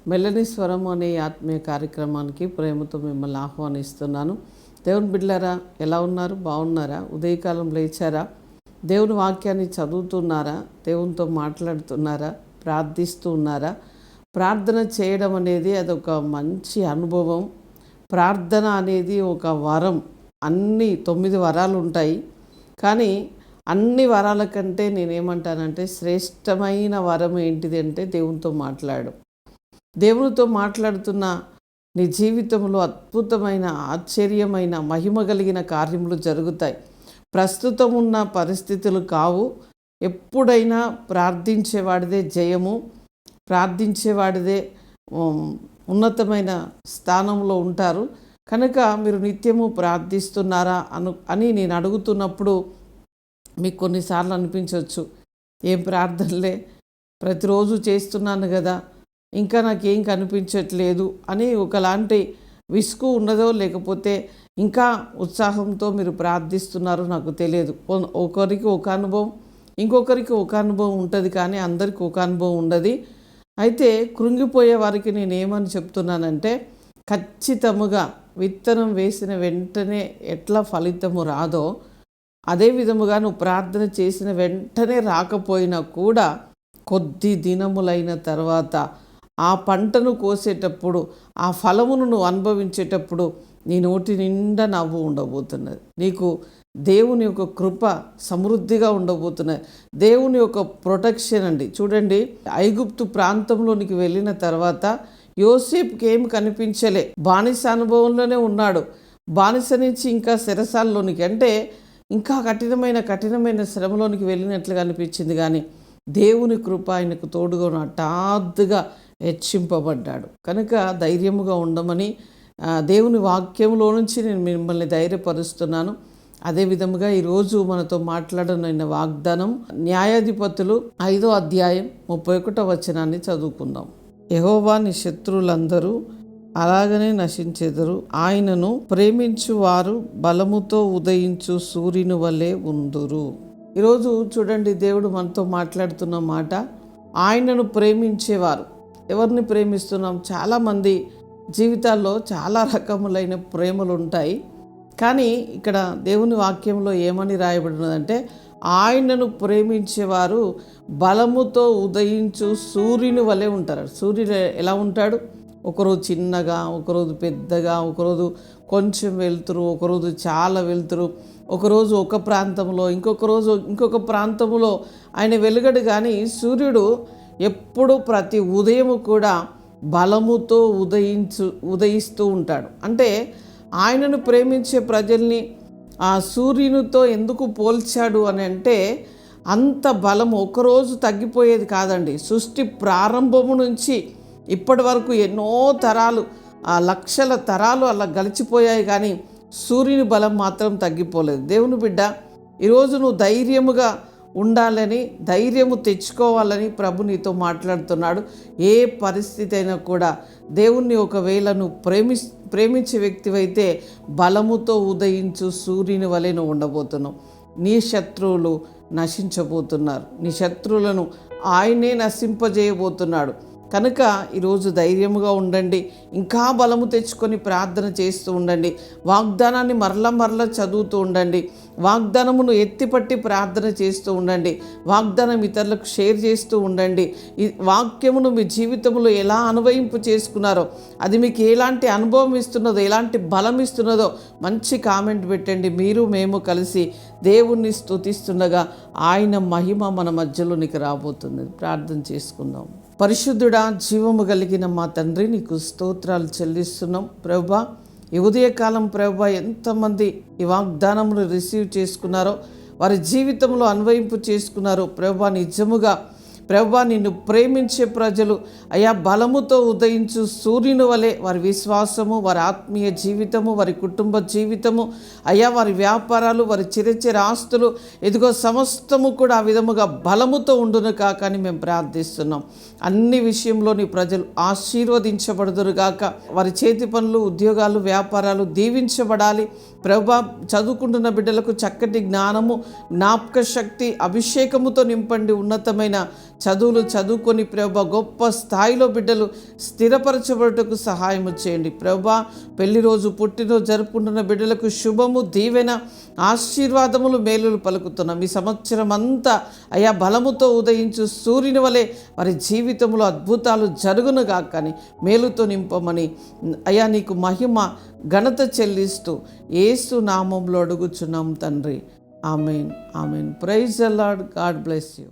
మెల్లని స్వరం అనే ఆత్మీయ కార్యక్రమానికి ప్రేమతో మిమ్మల్ని ఆహ్వానిస్తున్నాను. దేవుని బిడ్డలారా, ఎలా ఉన్నారు? బాగున్నారా? ఉదయకాలం లేచారా? దేవుని వాక్యాన్ని చదువుతున్నారా? దేవునితో మాట్లాడుతున్నారా? ప్రార్థిస్తూ ఉన్నారా? ప్రార్థన చేయడం అనేది అదొక మంచి అనుభవం. ప్రార్థన అనేది ఒక వరం. అన్ని 9 వరాలు ఉంటాయి, కానీ అన్ని వరాల కంటే నేనేమంటానంటే శ్రేష్టమైన వరం ఏంటిది అంటే దేవునితో మాట్లాడడం. దేవునితో మాట్లాడుతున్న నీ జీవితంలో అద్భుతమైన, ఆశ్చర్యమైన, మహిమ కలిగిన కార్యములు జరుగుతాయి. ప్రస్తుతం ఉన్న పరిస్థితులు కావు. ఎప్పుడైనా ప్రార్థించేవాడిదే జయము, ప్రార్థించేవాడిదే ఉన్నతమైన స్థానంలో ఉంటారు. కనుక మీరు నిత్యము ప్రార్థిస్తున్నారా అని నేను అడుగుతున్నప్పుడు మీకు కొన్నిసార్లు అనిపించవచ్చు, ఏం ప్రార్థనలే, ప్రతిరోజు చేస్తున్నాను కదా, ఇంకా నాకేం కనిపించట్లేదు అని ఒకలాంటి విసుగు ఉన్నదో, లేకపోతే ఇంకా ఉత్సాహంతో మీరు ప్రార్థిస్తున్నారో నాకు తెలియదు. ఒకరికి ఒక అనుభవం, ఇంకొకరికి ఒక అనుభవం ఉంటుంది, కానీ అందరికీ ఒక అనుభవం ఉండదు. అయితే కృంగిపోయే వారికి నేనేమని చెప్తున్నానంటే, ఖచ్చితముగా విత్తనం వేసిన వెంటనే ఎట్లా ఫలితము రాదో, అదే విధముగా నువ్వు ప్రార్థన చేసిన వెంటనే రాకపోయినా కూడా కొద్ది దినములైన తర్వాత ఆ పంటను కోసేటప్పుడు, ఆ ఫలమును నువ్వు అనుభవించేటప్పుడు నీ నోటి నిండా నవ్వు ఉండబోతున్నది. నీకు దేవుని యొక్క కృప సమృద్ధిగా ఉండబోతున్నది. దేవుని యొక్క ప్రొటెక్షన్ అండి. చూడండి, ఐగుప్తు ప్రాంతంలోనికి వెళ్ళిన తర్వాత యోసేపుకి ఏమి కనిపించలే. బానిస అనుభవంలోనే ఉన్నాడు. బానిస నుంచి ఇంకా చెరసాలలోనికి, అంటే ఇంకా కఠినమైన శ్రమలోనికి వెళ్ళినట్లుగా అనిపించింది, కానీ దేవుని కృప ఆయనకు తోడుగా హఠాత్తుగా హెచ్చింపబడ్డాడు. కనుక ధైర్యముగా ఉండమని దేవుని వాక్యంలో నుంచి నేను మిమ్మల్ని ధైర్యపరుస్తున్నాను. అదేవిధముగా ఈరోజు మనతో మాట్లాడనున్న వాగ్దానం న్యాయాధిపతులు 5వ అధ్యాయం 31వ వచనాన్ని చదువుకుందాం. యెహోవా నీ శత్రువులందరూ అలాగనే నశించెదరు, ఆయనను ప్రేమించు వారు బలముతో ఉదయించు సూర్యుని వలె ఉందురు. ఈరోజు చూడండి, దేవుడు మనతో మాట్లాడుతున్న మాట, ఆయనను ప్రేమించేవారు. ఎవరిని ప్రేమిస్తున్నాం? చాలామంది జీవితాల్లో చాలా రకములైన ప్రేమలు ఉంటాయి, కానీ ఇక్కడ దేవుని వాక్యంలో ఏమని రాయబడినదంటే, ఆయనను ప్రేమించేవారు బలముతో ఉదయించు సూర్యుని వలె ఉంటారు. సూర్యుడు ఎలా ఉంటాడు? ఒకరోజు చిన్నగా, ఒకరోజు పెద్దగా, ఒకరోజు కొంచెం వెలుతురు, ఒకరోజు చాలా వెలుతురు, ఒకరోజు ఒక ప్రాంతంలో, ఇంకొక రోజు ఇంకొక ప్రాంతంలో ఆయన వెలుగడు. కానీ సూర్యుడు ఎప్పుడు ప్రతి ఉదయము కూడా బలముతో ఉదయిస్తూ ఉంటాడు. అంటే ఆయనను ప్రేమించే ప్రజల్ని ఆ సూర్యునితో ఎందుకు పోల్చాడు అని అంటే, అంత బలము ఒకరోజు తగ్గిపోయేది కాదండి. సృష్టి ప్రారంభము నుంచి ఇప్పటి వరకు ఎన్నో తరాలు, లక్షల తరాలు అలా గడిచిపోయాయి, కానీ సూర్యుని బలం మాత్రం తగ్గిపోలేదు. దేవుని బిడ్డ, ఈరోజు నువ్వు ధైర్యముగా ఉండాలని, ధైర్యము తెచ్చుకోవాలని ప్రభు నీతో మాట్లాడుతున్నాడు. ఏ పరిస్థితి అయినా కూడా దేవుణ్ణి ఒకవేళ నువ్వు ప్రేమించే వ్యక్తివైతే బలముతో ఉదయించు సూర్యుని వలె నువ్వు ఉండబోతున్నావు. నీ శత్రువులు నశించబోతున్నారు. నీ శత్రువులను ఆయనే నశింపజేయబోతున్నాడు. కనుక ఈరోజు ధైర్యముగా ఉండండి. ఇంకా బలము తెచ్చుకొని ప్రార్థన చేస్తూ ఉండండి. వాగ్దానాన్ని మరల చదువుతూ ఉండండి. వాగ్దానమును ఎత్తిపట్టి ప్రార్థన చేస్తూ ఉండండి. వాగ్దానం ఇతరులకు షేర్ చేస్తూ ఉండండి. ఈ వాక్యమును మీ జీవితంలో ఎలా అన్వయింపు చేసుకున్నారో, అది మీకు ఎలాంటి అనుభవం ఇస్తున్నదో, ఎలాంటి బలం ఇస్తున్నదో మంచి కామెంట్ పెట్టండి. మీరు మేము కలిసి దేవుణ్ణి స్తుతిస్తుండగా ఆయన మహిమ మన మధ్యలోనికి రాబోతుంది. ప్రార్థన చేసుకుందాం. పరిశుద్ధుడా, జీవము కలిగిన మా తండ్రి, నీకు స్తోత్రాలు చెల్లిస్తున్నాం. ప్రభువా, ఈ ఉదయకాలం ప్రభువా, ఎంతమంది ఈ వాగ్దానమును రిసీవ్ చేసుకున్నారో, వారి జీవితంలో అన్వయింపు చేసుకున్నారో ప్రభువా, నిజముగా ప్రభువా, నిన్ను ప్రేమించే ప్రజలు అయా బలముతో ఉదయించు సూర్యుని వలె వారి విశ్వాసము, వారి ఆత్మీయ జీవితము, వారి కుటుంబ జీవితము, అయా వారి వ్యాపారాలు, వారి చిరచిర ఆస్తులు, ఇదిగో సమస్తము కూడా ఆ విధముగా బలముతో ఉండును కాక అని మేము ప్రార్థిస్తున్నాం. అన్ని విషయంలోని ప్రజలు ఆశీర్వదించబడుదురుగాక. వారి చేతి పనులు, ఉద్యోగాలు, వ్యాపారాలు దీవించబడాలి. ప్రభువా, చదువుకుంటున్న బిడ్డలకు చక్కటి జ్ఞానము, జ్ఞాపక శక్తి, అభిషేకముతో నింపండి. ఉన్నతమైన చదువులు చదువుకొని ప్రభా గొప్ప స్థాయిలో బిడ్డలు స్థిరపరచబడుటకు సహాయము చేయండి ప్రభా. పెళ్లి రోజు పుట్టినరోజు జరుపుకుంటున్న బిడ్డలకు శుభము, దీవెన, ఆశీర్వాదములు, మేలులు పలుకుతున్నాం. ఈ సంవత్సరం అంతా అయా బలముతో ఉదయించు సూర్యుని వలె వారి జీవితంలో అద్భుతాలు జరుగునుగా కానీ మేలుతో నింపమని అయా నీకు మహిమ ఘనత చెల్లిస్తూ యేసు నామములో అడుగుచున్నాం తండ్రి. Amen. Amen. Praise the lord. God bless you.